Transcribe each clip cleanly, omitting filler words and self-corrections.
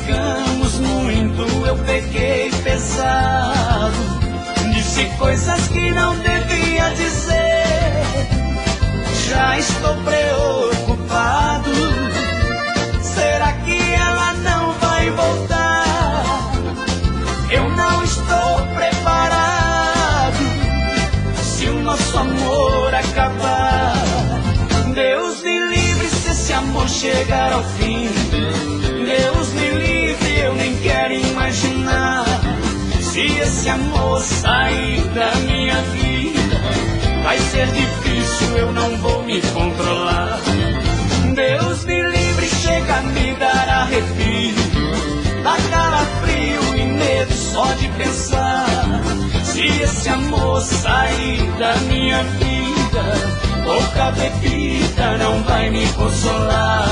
brigamos muito, eu peguei pesado, disse coisas que não devia dizer. Já estou preocupado, será que ela não vai voltar? Eu não estou preparado, se o nosso amor acabar. Deus me livre se esse amor chegar ao fim. Deus me livre, eu nem quero imaginar. Se esse amor sair da minha vida, vai ser difícil, eu não vou me controlar. Deus me livre, chega a me dar arrepio, dá calafrio e medo só de pensar. Se esse amor sair da minha vida, pouca bebida não vai me consolar.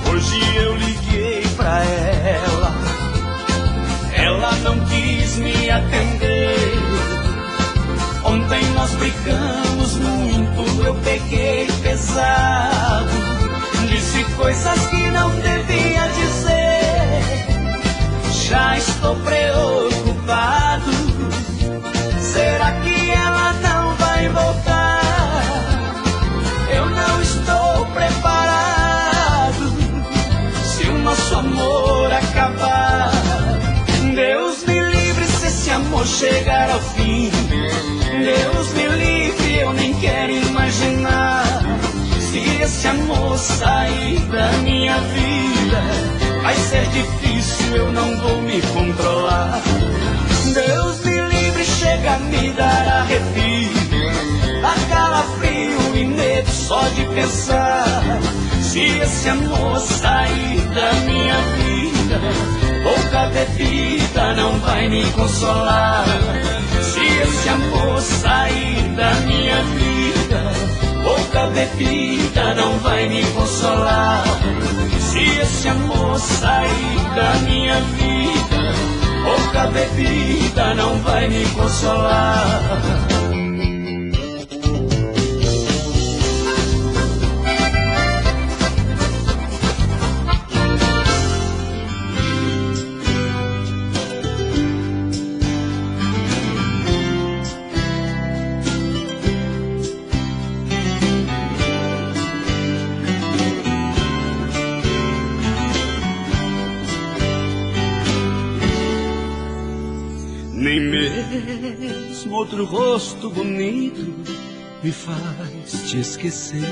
Hoje eu liguei pra ela, ela não quis me atender. Ontem nós brigamos muito, eu peguei pesado, disse coisas que não devia dizer. Já estou preocupado, será que ela não vai voltar? Eu não estou preparado, se o nosso amor acabar. Deus me livre se esse amor chegar ao fim. Deus me livre, eu nem quero imaginar. Se esse amor sair da minha vida, vai ser difícil, eu não vou me controlar. Deus me livre, chega a me dar arrepio, dá calafrio e medo só de pensar. Se esse amor sair da minha vida, pouca bebida não vai me consolar. Se esse amor sair da minha vida, pouca bebida não vai me consolar. Se esse amor sair da minha vida, pouca bebida não vai me consolar. Nem mesmo outro rosto bonito me faz te esquecer.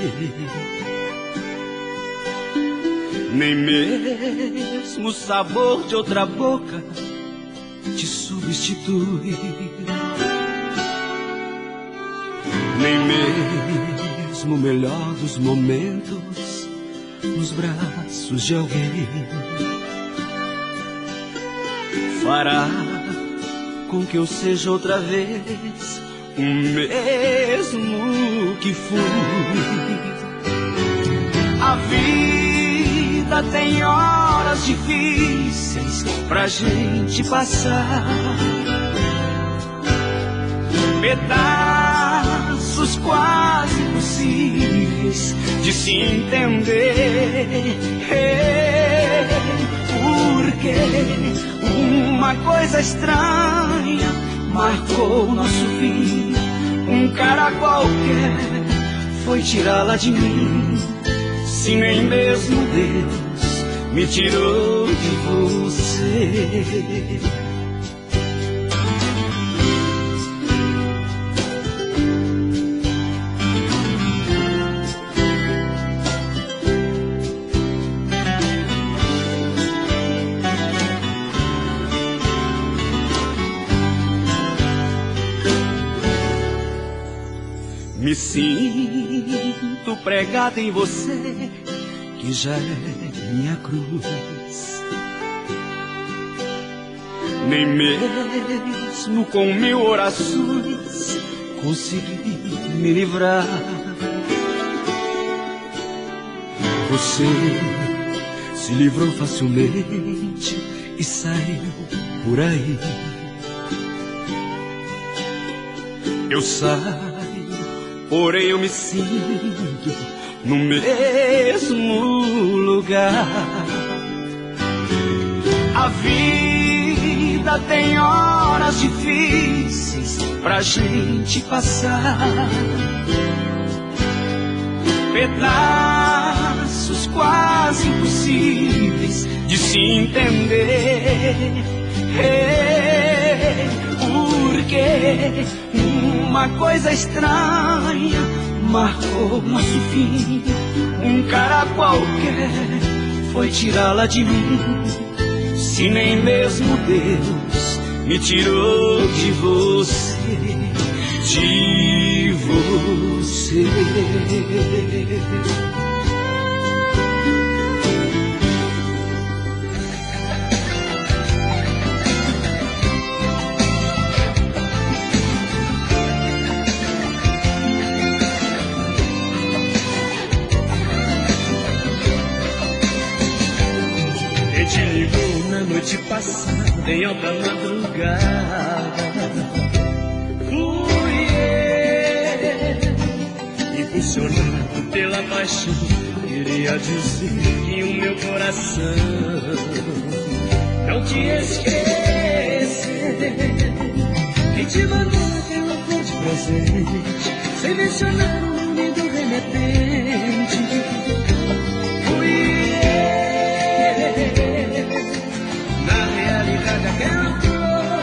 Nem mesmo o sabor de outra boca te substitui. Nem mesmo o melhor dos momentos nos braços de alguém fará com que eu seja outra vez o mesmo que fui. A vida tem horas difíceis pra gente passar, pedaços quase impossíveis de se entender. Porque uma coisa estranha marcou nosso fim. Um cara qualquer foi tirá-la de mim. Se nem mesmo Deus me tirou de você. Me sinto pregado em você, que já é minha cruz. Nem mesmo com 1000 orações consegui me livrar. Você se livrou facilmente e saiu por aí. Eu saio, porém eu me sinto no mesmo lugar. A vida tem horas difíceis pra gente passar, pedaços quase impossíveis de se entender. Porque uma coisa estranha marcou nosso fim. Um cara qualquer foi tirá-la de mim. Se nem mesmo Deus me tirou de você, de você. Ele te ligou na noite passada, em alta madrugada. Fui eu, impulsionado pela paixão, queria dizer que o meu coração não te esquecer. Quem te mandou aquela flor de presente, sem mencionar o nome do remetente. Aquela flor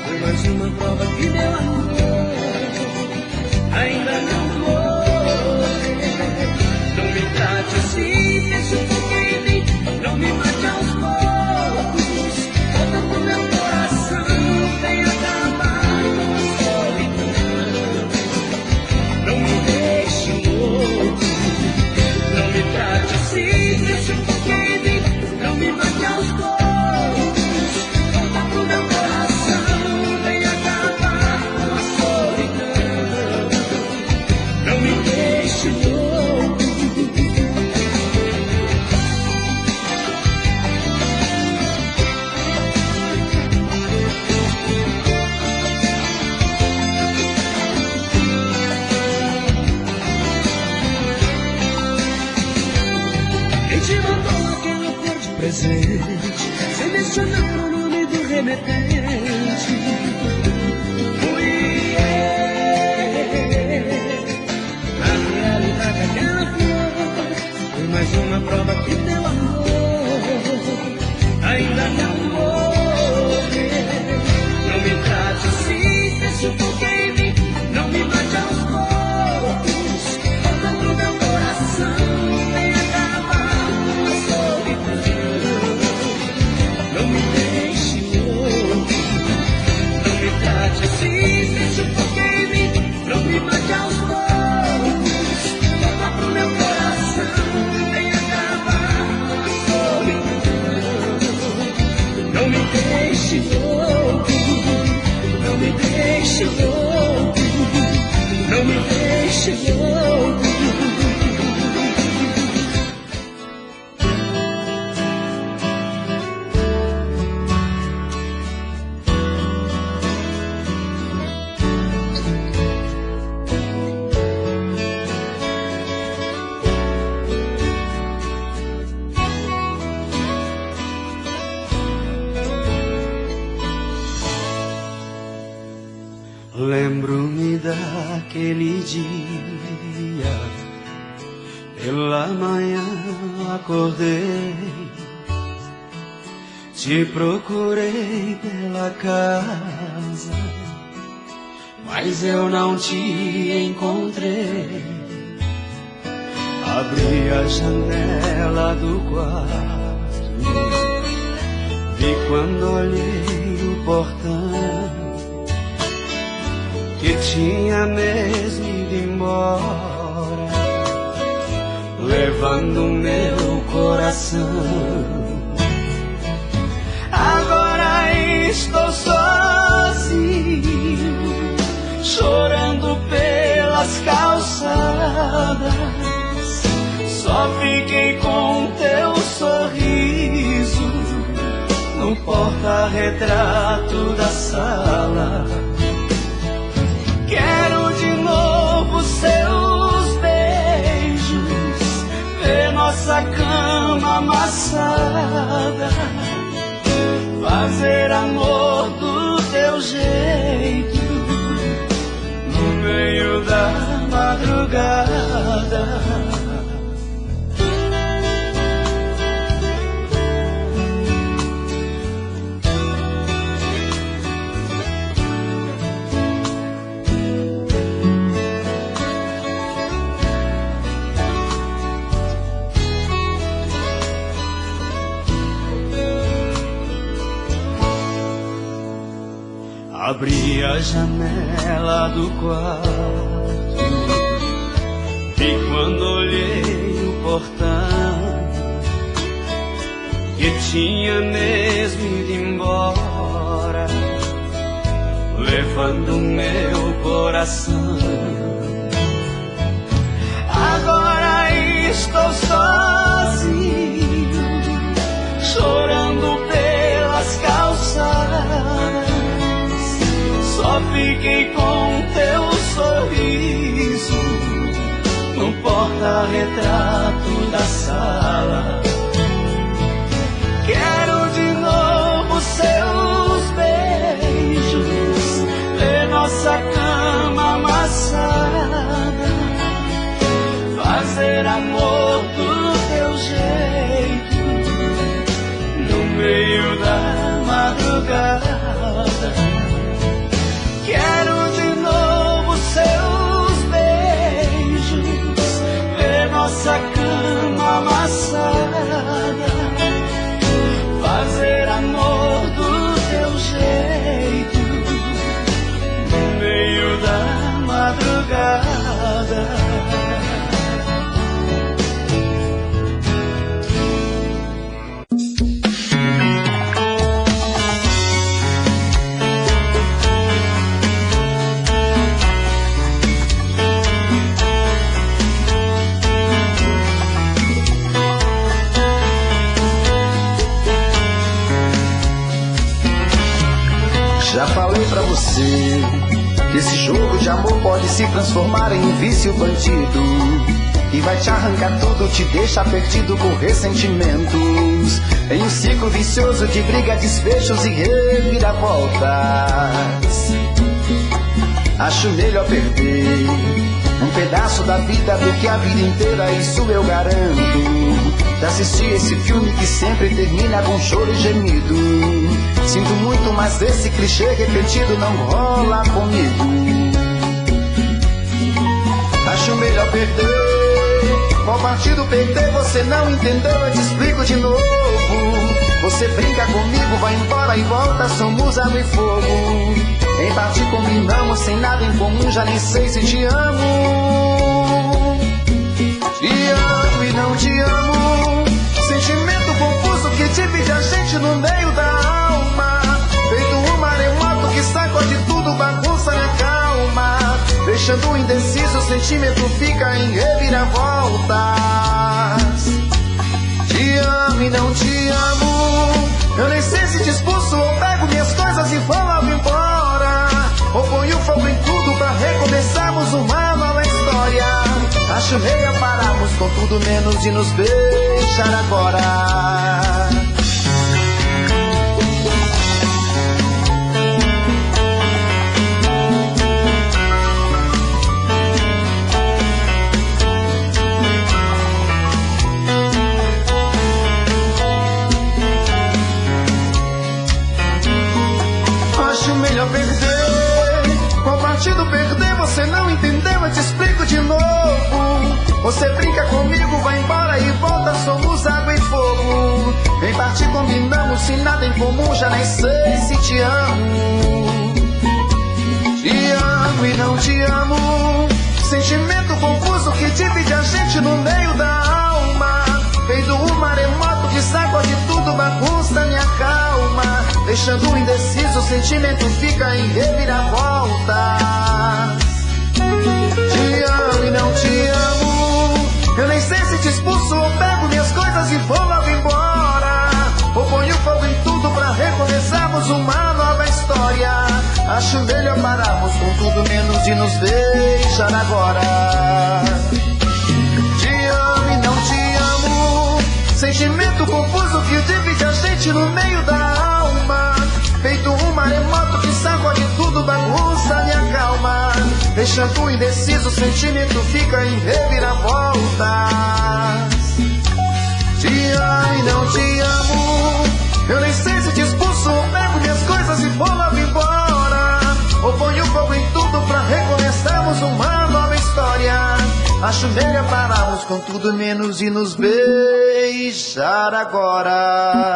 foi mais uma prova que meu amor ainda não foi. Não me trate assim, deixa um pouquinho em mim, não me mate aos poucos. Volta pro meu coração, vem acabar com a solidão. Não me deixe louco, não me trate assim, deixa um pouquinho em mim, não me mate aos poucos. Sem mencionar o nome do remetente. Fui eu. Na realidade aquela flor foi mais uma prova que teu amor ainda não morreu. Não me trate assim, deixa um pouquinho em mim, não me mate aos poucos. Volta pro meu coração, vem acabar com a solidão. Não me deixe louco, não me trate assim, deixa um pouquinho em mim, não me mate aos poucos. Volta pro meu coração, vem acabar com a solidão. Não me deixe louco, não me deixe louco, não me deixe louco. Lembro-me daquele dia, pela manhã acordei, te procurei pela casa, mas eu não te encontrei. Abri a janela do quarto, vi quando olhei o portão que tinha mesmo ido embora, levando meu coração. Agora estou sozinho, chorando pelas calçadas. Só fiquei com teu sorriso porta-retrato da sala. Quero de novo seus beijos, ver nossa cama amassada, fazer amor do teu jeito no meio da madrugada. Abri a janela do quarto e quando olhei o portão, que tinha mesmo ido embora, levando meu coração. Agora estou sozinho, chorando pelas calçadas. Só fiquei com teu sorriso no porta-retrato da sala. Quero de novo seus beijos, ver nossa cama amassada, fazer amor do teu jeito no meio da madrugada. Quero de novo seus beijos, ver nossa cama amassada, fazer amor do teu jeito no meio da madrugada. Já falei pra você que esse jogo de amor pode se transformar em um vício bandido, que vai te arrancar tudo, te deixar perdido com ressentimentos, em um ciclo vicioso de briga, desfechos e reviravoltas. Acho melhor perder um pedaço da vida do que a vida inteira, isso eu garanto. Já assisti esse filme que sempre termina com choro e gemido. Sinto muito, mas esse clichê repetido não rola comigo. Acho melhor perder. Qual partido perder? Você não entendeu, eu te explico de novo. Você brinca comigo, vai embora e volta, somos água e fogo. Em parte combinamos, sem nada em comum, já nem sei se te amo. Te amo e não te amo, sentimento confuso que divide a gente no meio da alma. Feito um maremoto que sacode tudo, bagunça minha calma, deixando indeciso, o sentimento fica em reviravoltas. Te amo e não te amo, eu nem sei se te expulso ou pego minhas coisas e vou logo embora, ou ponho fogo em tudo pra recomeçarmos uma nova história. Acho melhor pararmos com tudo menos de nos beijar agora. Acho melhor perder. Qual partido perder? Você não entendeu, eu te explico de novo. Você brinca comigo, vai embora e volta, somos água e fogo. Em parte combinamos, sem nada em comum, já nem sei se te amo. Te amo e não te amo, sentimento confuso que divide a gente no meio da alma. Feito um maremoto que sacode tudo, bagunça minha calma, deixando indeciso, o sentimento fica em reviravoltas. Te amo e não te amo, eu nem sei se te expulso ou pego minhas coisas e vou logo embora, ou ponho fogo em tudo pra recomeçar inventamos uma nova história. Acho melhor pararmos com tudo menos de nos beijar agora. Te amo e não te amo, sentimento confuso que divide a gente no meio da alma. Feito um maremoto que sacode tudo, bagunça minha calma. Deixando indeciso, o sentimento fica em reviravoltas. Te amo e não te amo, eu nem sei se te expulso ou pego minhas coisas e vou logo embora. Ou ponho fogo em tudo pra recomeçarmos uma nova história. Acho melhor pararmos com tudo menos de nos beijar agora.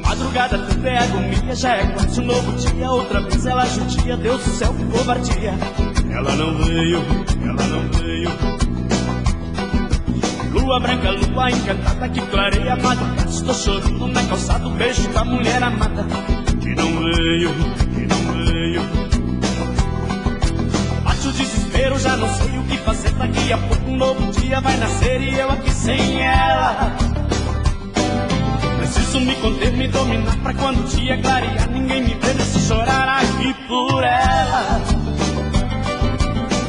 Madrugada tudo é agonia, já é quase um novo dia. Outra vez ela judia, Deus do céu, que covardia. Ela não veio, ela não veio. Lua branca, lua encantada que clareia a madrugada. Estou chorando na calçada, o beijo da mulher amada que não veio, que não veio. Bate o desespero, já não sei o que fazer. Daqui a pouco um novo dia vai nascer e eu aqui sem ela. Preciso me conter, me dominar pra quando o dia clarear ninguém me ver nesse chorar aqui por ela.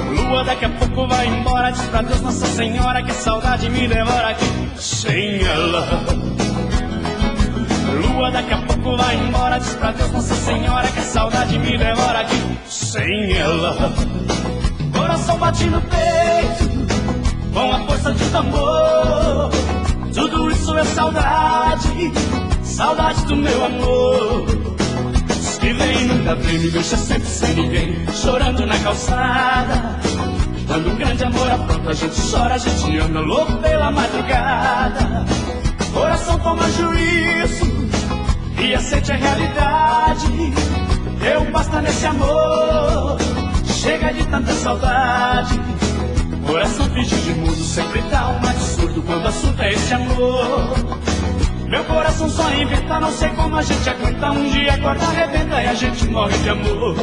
Lua daqui a pouco vai embora, diz pra Deus Nossa Senhora que a saudade me devora aqui sem ela. Lua daqui a pouco vai embora, diz pra Deus Nossa Senhora que a saudade me devora aqui sem ela. Coração bate no peito com a força de tambor. Tudo isso é saudade, saudade do meu amor. Diz que vem, nunca vem, me deixa sempre sem ninguém, chorando na calçada. Quando um grande amor apronta, a gente chora, a gente anda louco pela madrugada. Coração toma juízo e aceite a realidade. Deu basta nesse amor, chega de tanta saudade. Coração finge de mudo, sempre dá um absurdo quando o assunto é esse amor. Meu coração só inventa, não sei como a gente aguenta. Um dia a corda arrebenta e a gente morre de amor.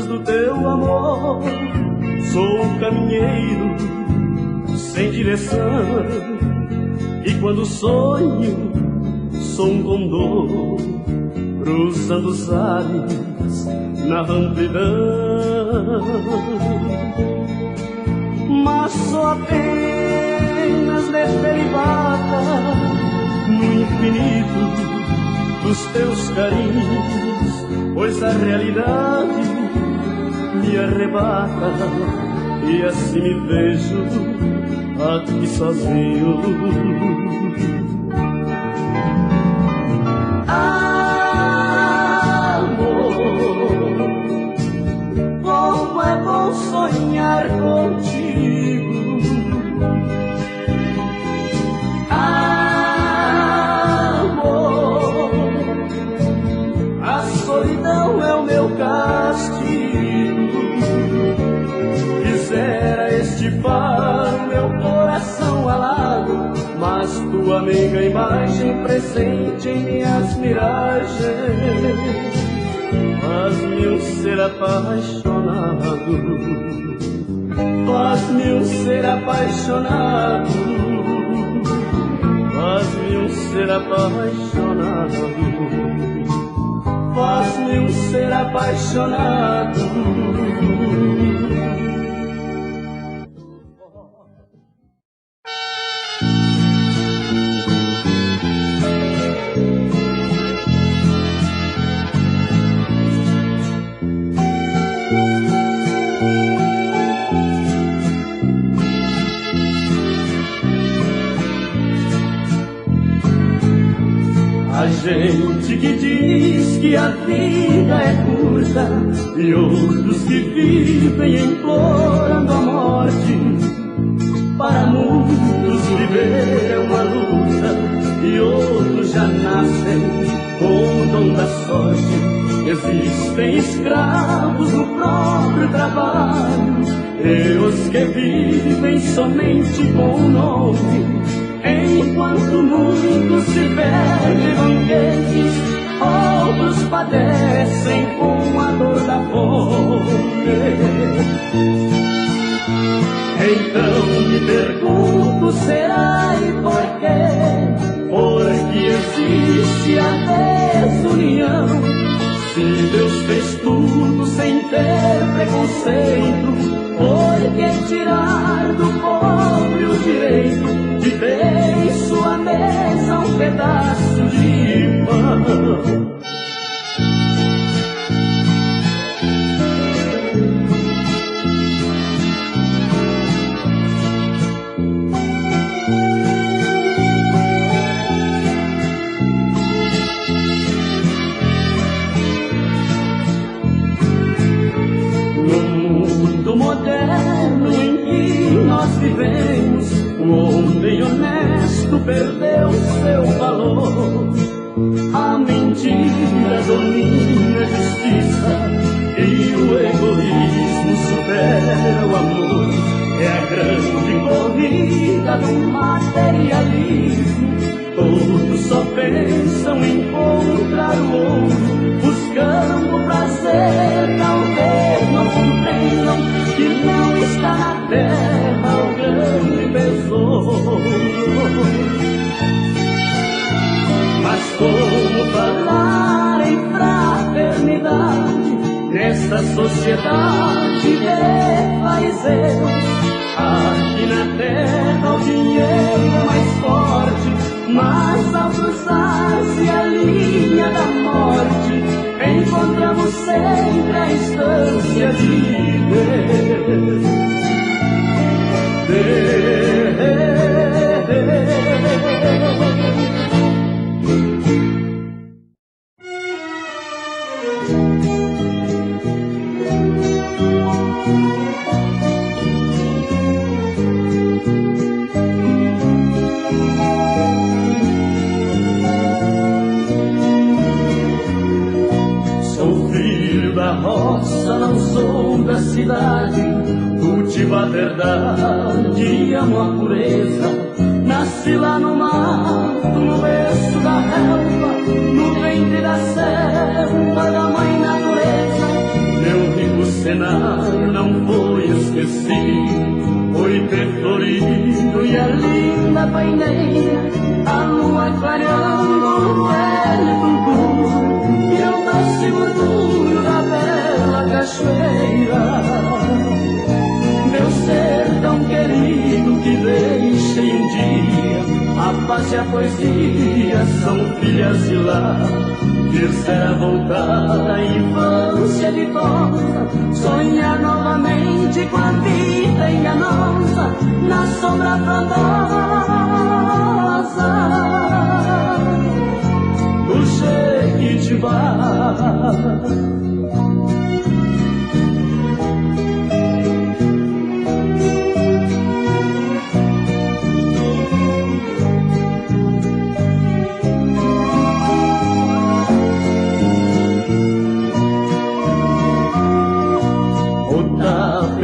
Do teu amor, sou um caminheiro sem direção, e quando sonho, sou um condor cruzando os ares na amplidão. Mas sou apenas derivada no infinito dos teus carinhos, pois a realidade me arrebata e assim me vejo aqui sozinho. Amor, como é bom sonhar contigo. Amor, a solidão é o meu castigo. Quisera estipar o meu coração alado, mas tua amiga imagem presente em minhas miragens faz-me um ser apaixonado, faz-me um ser apaixonado, faz-me um ser apaixonado, faz-me um ser apaixonado. A gente que diz que a vida é curta e outros que vivem implorando a morte Para muitos viver é uma luta e outros já nascem com o dom da sorte. Existem escravos no próprio trabalho e os que vivem somente com o nome, enquanto muitos se perdem banquetes, outros padecem com a dor da fome. Então me pergunto, será e por quê? Porque existe a desunião. Se Deus fez tudo sem ter preconceito, por que tirar do pobre o direito de ter em sua mesa um pedaço de pão? Moderno em que nós vivemos, o homem honesto perdeu seu valor. A mentira domina a justiça e o egoísmo supera o amor. É a grande corrida do materialismo. Todos só pensam em encontrar o ouro, buscando o prazer. Talvez não compreendam que não está na terra o grande tesouro. Mas como falar em fraternidade nesta sociedade de fariseus? Aqui na terra o dinheiro é mais forte, mas ao cruzar-se a linha da morte, encontramos sempre a instância de Deus. Não sou da cidade, cultivo a verdade e amo a pureza. Nasci lá no mato, no berço da relva, no ventre da selva da mãe natureza. Meu rico cenário não foi esquecido, foi ter florido e a linda paineira, a lua clareando o velho tutu e o doce murmúrio da bela cachoeira. Meu sertão querido que deixei um dia, a paz e a poesia são filhas de lá. Quisera voltar à infância ditosa, sonhar novamente com a vida enganosa na sombra frondosa do Jequitibá.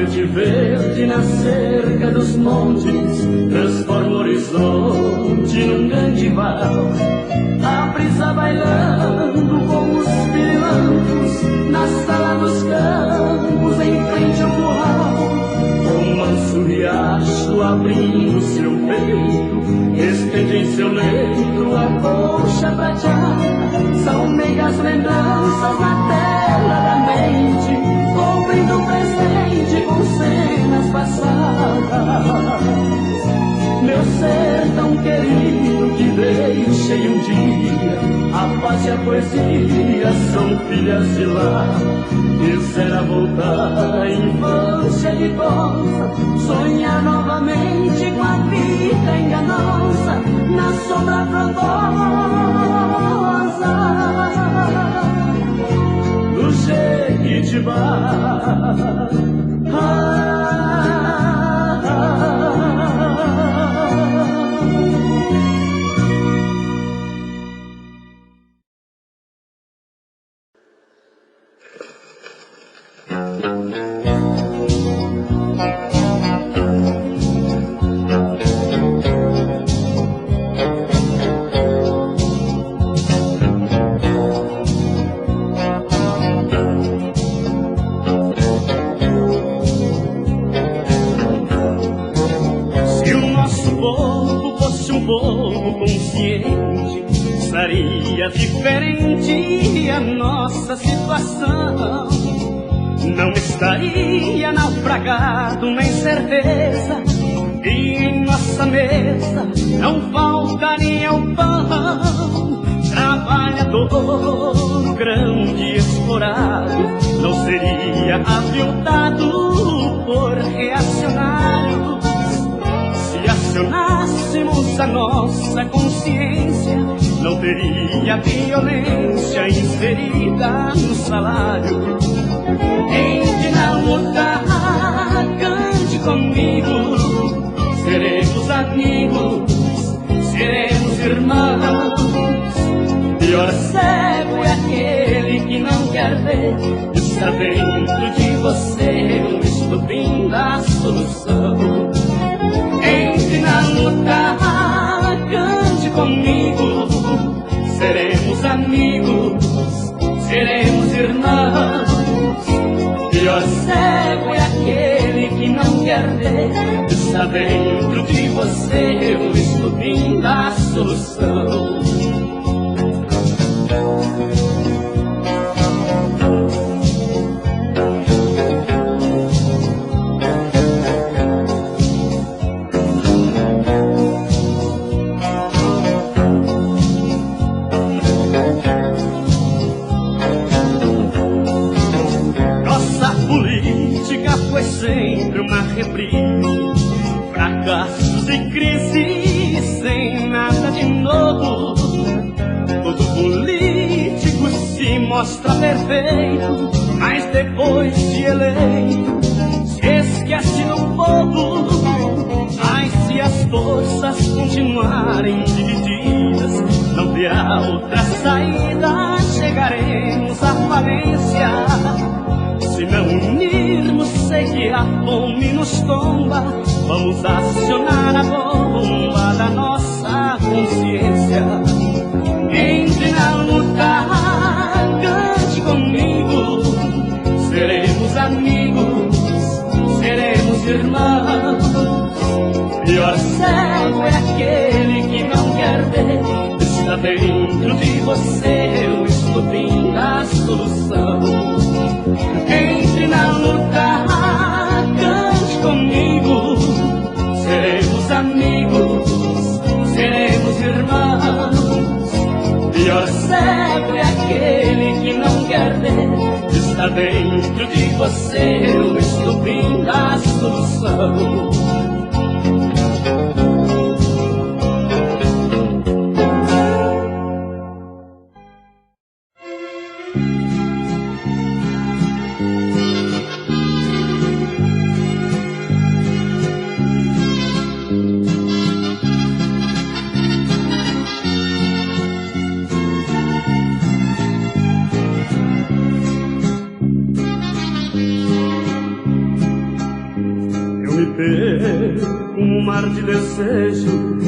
De verde na cerca dos montes transforma o horizonte num grande val. A brisa bailando com os pirilampos na sala dos campos em frente ao curral. O manso riacho abrindo seu peito, estende em seu leito a colcha prateada. São meias lembranças na tela da mente, cobrindo o presente com cenas passadas. Meu sertão querido que deixei um dia, a paz e a poesia são filhas de lá. Quisera voltar à infância ditosa, sonhar novamente com a vida enganosa na sombra frondosa do Jequitibá. diferente, seria diferente a nossa situação. Não estaria naufragado nem certeza, e em nossa mesa não faltaria o pão. Trabalhador grande explorado não seria aviltado por reacionários. Se acionássemos a nossa consciência, não teria violência inserida no salário. Entre na luta, cante comigo, seremos amigos, seremos irmãos. Pior cego é aquele que não quer ver, está dentro de você o estupim da solução. Entre na luta, cante comigo, seremos amigos, seremos irmãos. Pior cego é aquele que não quer ver, está dentro de você o estupim da solução. Foi sempre uma reprisa, fracassos e crises sem nada de novo. Todo político se mostra perfeito, mas depois de eleito se esquece do povo. Mas se as forças continuarem divididas, não terá outra saída, chegaremos à falência. Se não unirmos, sei que a fome nos tomba. Vamos acionar a bomba da nossa consciência. Entre na luta, cante comigo, seremos amigos, seremos irmãos. Pior cego é aquele que não quer ver, está dentro de você o estupim da solução. Entre na luta, cante comigo, seremos amigos, seremos irmãos. Pior cego é aquele que não quer ver, está dentro de você o estupim da solução. Um mar de desejos,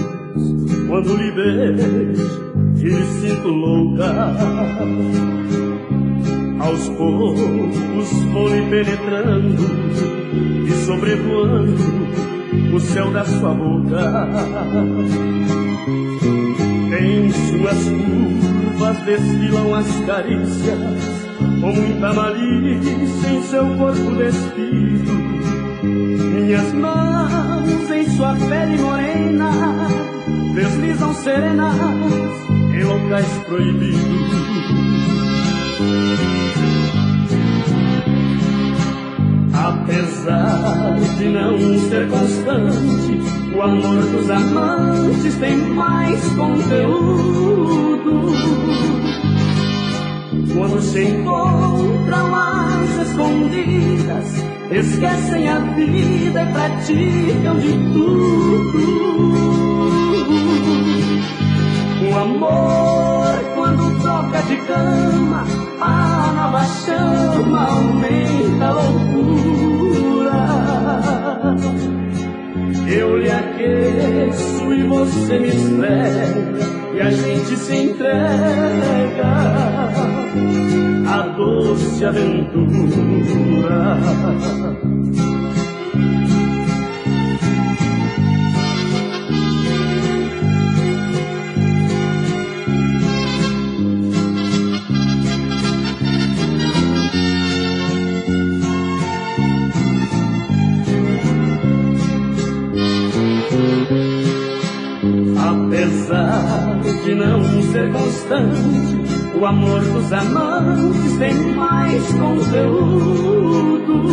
quando lhe beijo e me sinto louca. Aos poucos vou lhe penetrando e sobrevoando o céu da sua boca. Em suas curvas desfilam as carícias, com muita malícia em seu corpo despido. Minhas mãos em sua pele morena deslizam serenas em locais proibidos. Apesar de não ser constante, o amor dos amantes tem mais conteúdo. Quando se encontram às escondidas, esquecem a vida e praticam de tudo. O amor, quando troca de cama, a nova chama aumenta a loucura. Eu lhe aqueço e você me esfrega, e a gente se entrega à doce aventura. de não ser constante, o amor dos amantes tem mais conteúdo.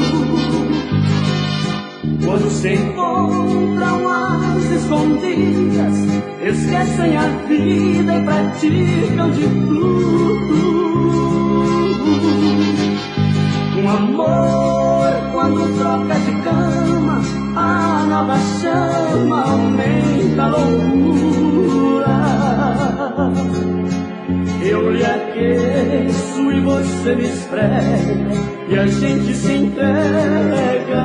Quando se encontram às escondidas, esquecem a vida e praticam de tudo. Um amor quando troca de cama, a nova chama aumenta a loucura. Eu lhe aqueço e você me esfrega, e a gente se entrega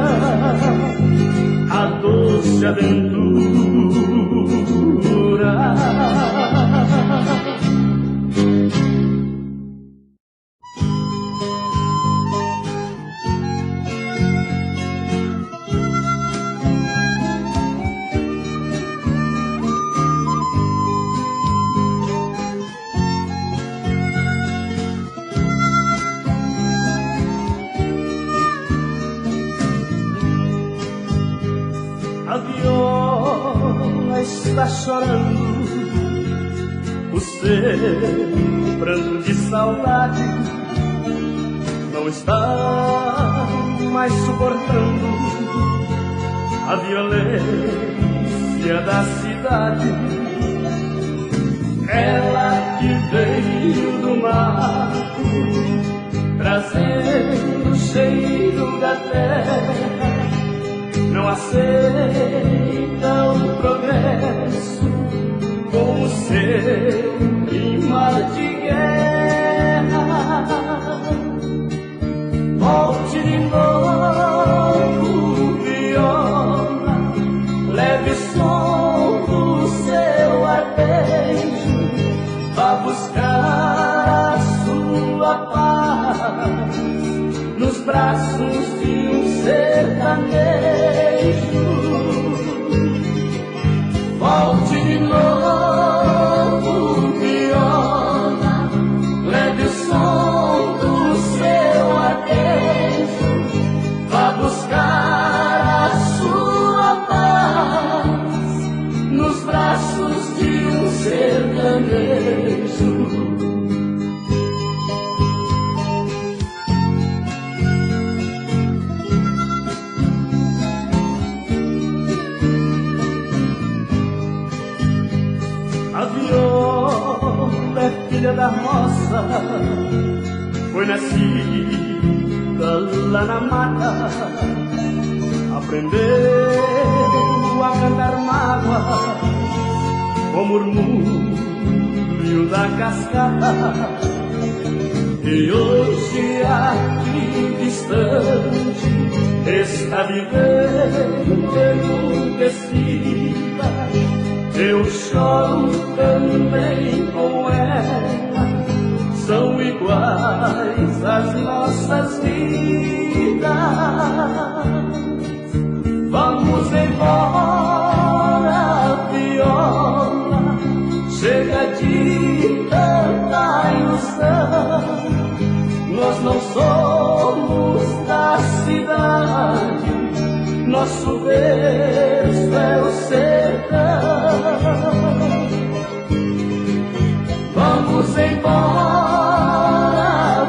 à doce aventura. A viola está chorando o seu pranto de saudade, não está mais suportando a violência da cidade. Ela que veio do mato, trazendo o cheiro da terra, não aceita o progresso com o seu clima de guerra. Volte de novo, viola, leve som do seu arpejo, vá buscar a sua paz nos braços de um sertanejo. Volte de novo, viola, leve o som do seu arpejo, vá buscar a sua paz nos braços de um sertanejo. A viola é filha da roça, foi nascida lá na mata, aprendeu a cantar mágoa com o murmúrio da cascata. E hoje aqui distante está vivendo enlouquecida. Eu choro também com ela, são iguais as nossas vidas. Vamos embora, viola, chega de tanta ilusão. Nós não somos da cidade, nosso berço é o sertão. Vamos embora,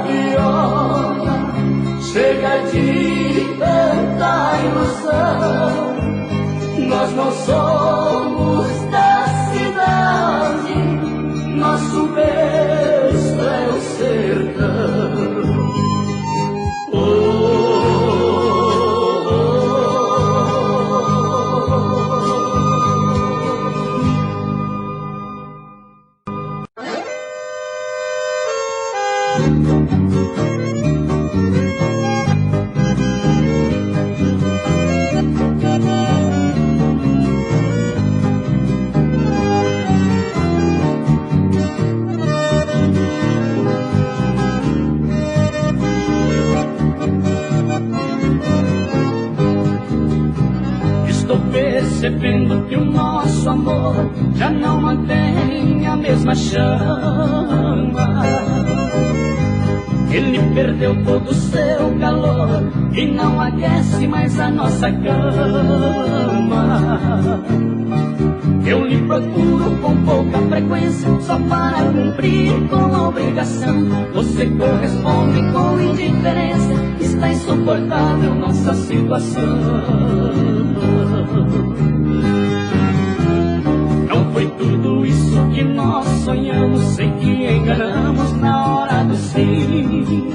viola, chega de tanta ilusão. Nós não somos da cidade, nosso berço é o sertão. Percebendo que o nosso amor já não mantém a mesma chama. Ele perdeu todo o seu calor e não aquece mais a nossa cama. Eu lhe procuro com pouca frequência, só para cumprir com a obrigação. Você corresponde com indiferença, está insuportável nossa situação. Não foi tudo isso que nós sonhamos, sei que enganamos na hora do sim.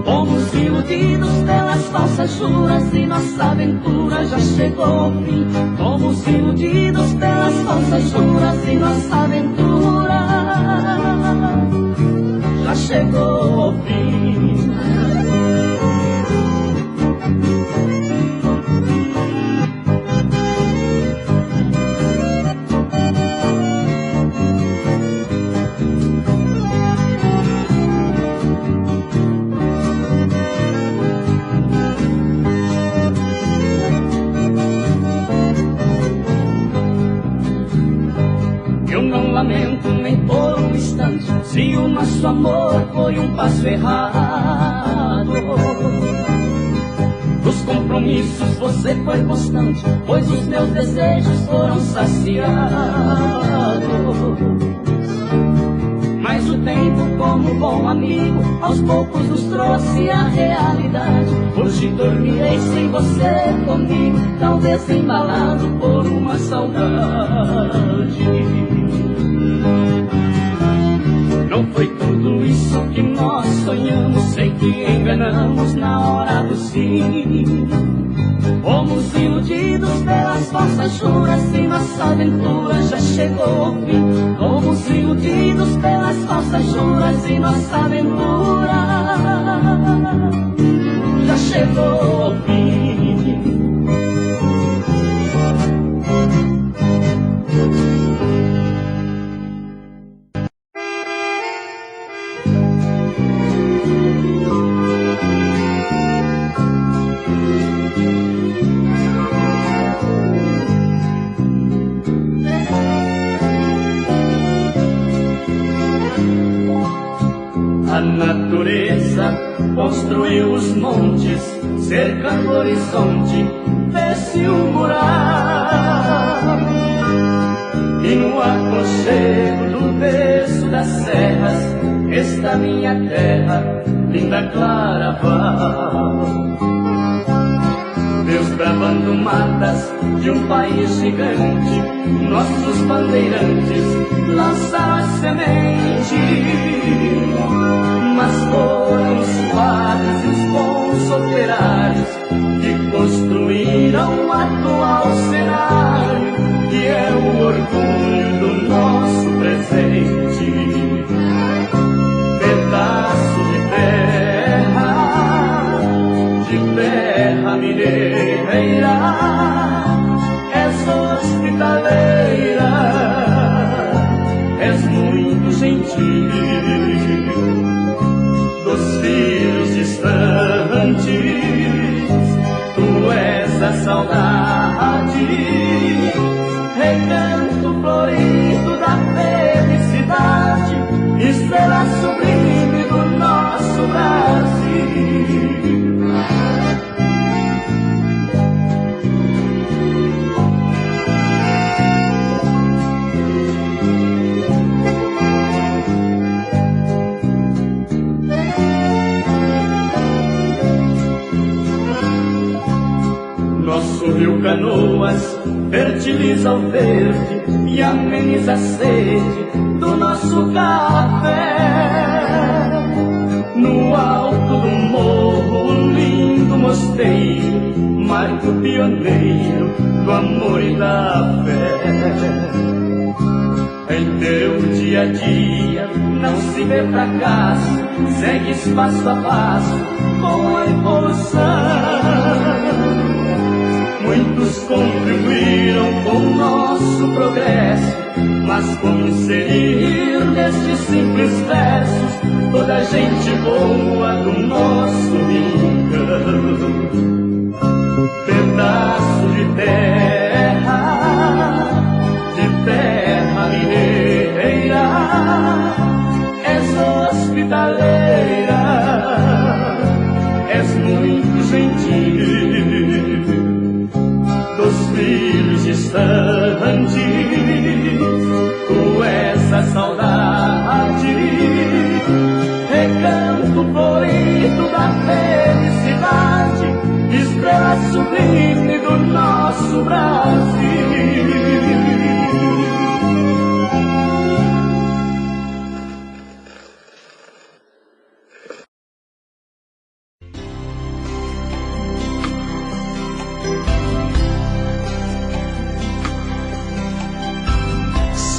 Fomos iludidos pelas falsas juras e nossa aventura já chegou ao fim. Fomos iludidos pelas falsas juras e nossa aventura já chegou ao fim. Lamento nem por um instante se o nosso amor foi um passo errado. Nos compromissos você foi constante, pois os meus desejos foram saciados. Mas o tempo, como bom amigo, aos poucos nos trouxe a realidade. Hoje dormirei sem você comigo, talvez embalado por uma saudade. Não foi tudo isso que nós sonhamos, sei que enganamos na hora do sim. Fomos iludidos pelas falsas juras e nossa aventura já chegou ao fim. Fomos iludidos pelas falsas juras e nossa aventura já chegou ao fim. A natureza construiu os montes, cercando o horizonte, fez-se um mural. E no aconchego do berço das serras está minha terra, linda Claraval. Desbravando matas de um país gigante, nossos bandeirantes lançaram a semente. Mas foram os padres e os bons operários que construíram o atual cenário, que é o orgulho do nosso presente. Pedaço de terra mineira, és hospitaleira, és muito gentil. Dos filhos distantes, tu és a saudade, recanto florido da felicidade, estrela sublime do nosso Brasil. Nosso rio Canoas fertiliza o verde e ameniza a sede do nosso café. No alto do morro, um lindo mosteiro, marco pioneiro do amor e da fé. Em teu dia a dia não se vê fracasso, segues passo a passo com a evolução. Muitos contribuíram com o nosso progresso, mas como inserir nestes simples versos toda a gente boa do nosso rincão? Pedaço de terra mineira, és hospitaleira, és muito gentil. Dos filhos instante, tu és a saudade, recanto florido da felicidade, estrela sublime do nosso Brasil.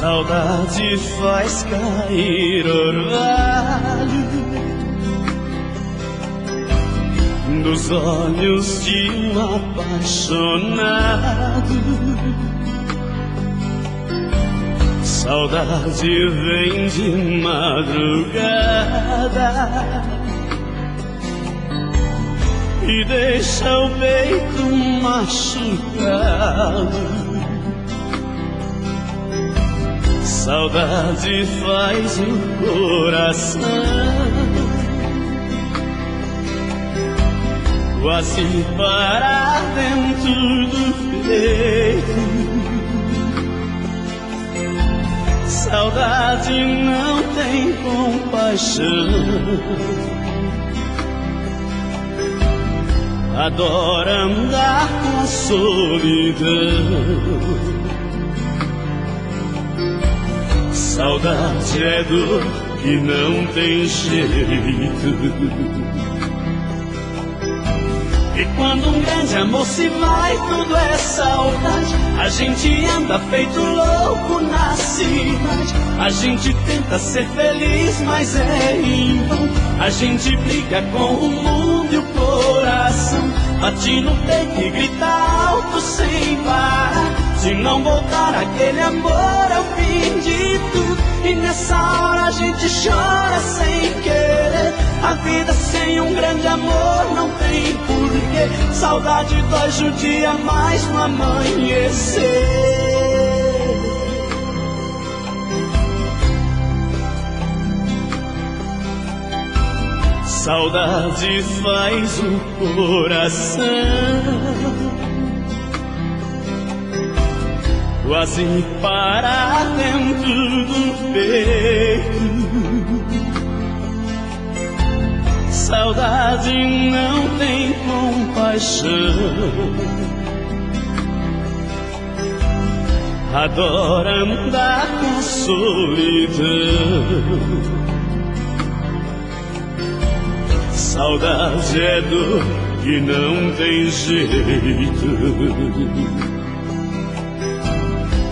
Saudade faz cair orvalho dos olhos de um apaixonado. Saudade vem de madrugada e deixa o peito machucado. Saudade faz o coração quase parar dentro do peito. Saudade não tem compaixão, adora andar com a solidão. Saudade é dor que não tem jeito. E quando um grande amor se vai, tudo é saudade. A gente anda feito louco na cidade. A gente tenta ser feliz, mas é em vão. A gente briga com o mundo e o coração bate no peito e grita alto sem parar. Se não voltar aquele amor é o fim de tudo. E nessa hora a gente chora sem querer. A vida sem um grande amor não tem porquê. Saudade dói, judia mais no amanhecer. Saudade faz o coração quase parar dentro do peito. Saudade não tem compaixão, adora andar com a solidão. Saudade é dor que não tem jeito.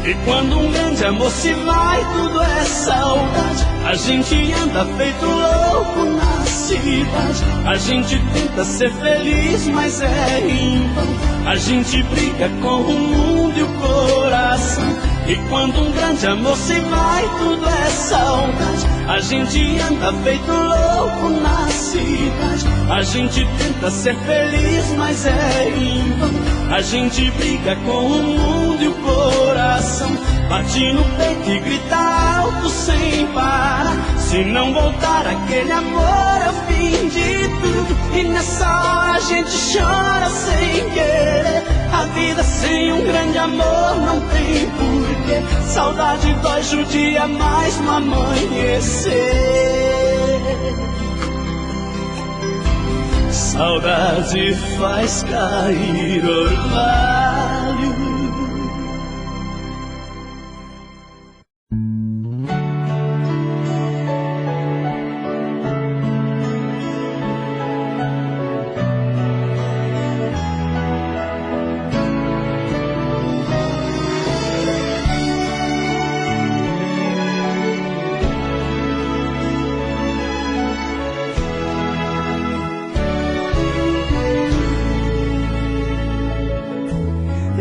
E quando um grande amor se vai, tudo é saudade. A gente anda feito louco na cidade. A gente tenta ser feliz, mas é em vão. A gente briga com o mundo e o coração. E quando um grande amor se vai, tudo é saudade. A gente anda feito louco na cidade. A gente tenta ser feliz, mas é em vão. A gente briga com o mundo e o coração bate no peito e grita alto sem parar. Se não voltar aquele amor é o fim de tudo. E nessa hora a gente chora sem querer. A vida sem um grande amor não tem porquê. Saudade dói, judia mais no amanhecer. Saudade faz cair orvalho.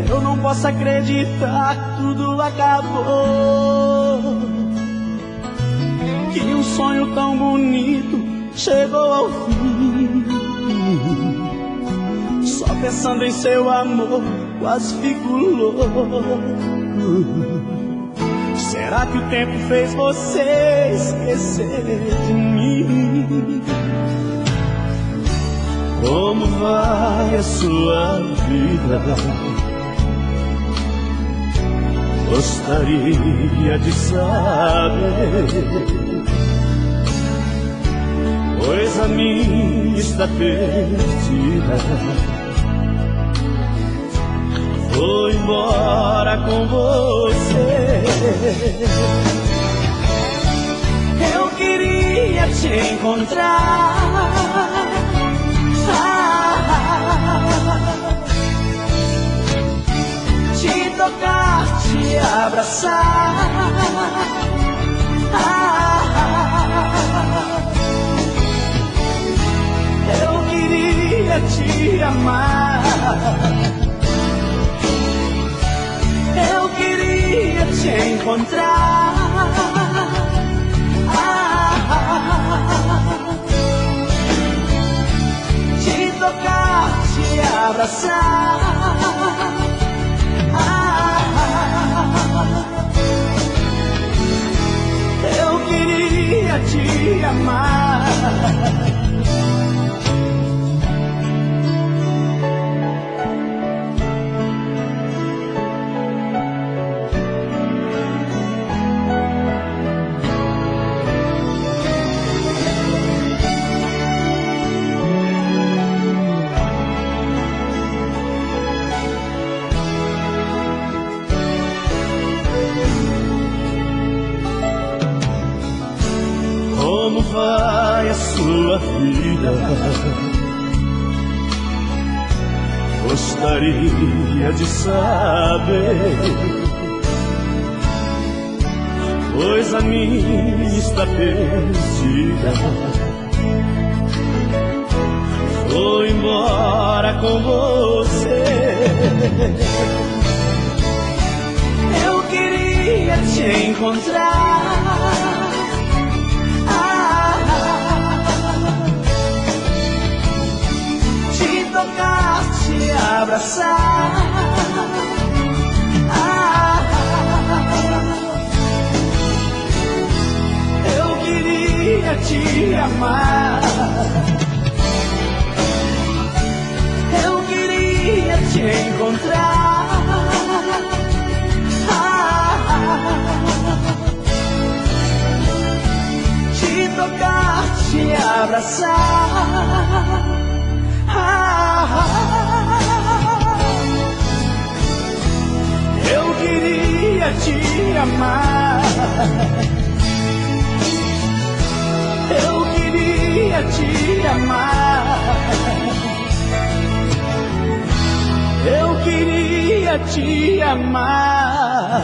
Eu não posso acreditar que tudo acabou, que um sonho tão bonito chegou ao fim. Só pensando em seu amor, quase fico louco. Será que o tempo fez você esquecer de mim? Como vai a sua vida? Gostaria de saber, pois a minha está perdida. Vou embora com você. Eu queria te encontrar, te tocar, te abraçar, eu queria te amar, eu queria te encontrar, te tocar, te abraçar, eu queria te amar. Como vai a sua vida? Gostaria de saber, pois a minha está perdida. Vou embora com você. Eu queria te encontrar, tocar, te abraçar, eu queria te amar, eu queria te encontrar, te tocar, te abraçar, eu queria te amar, eu queria te amar, eu queria te amar.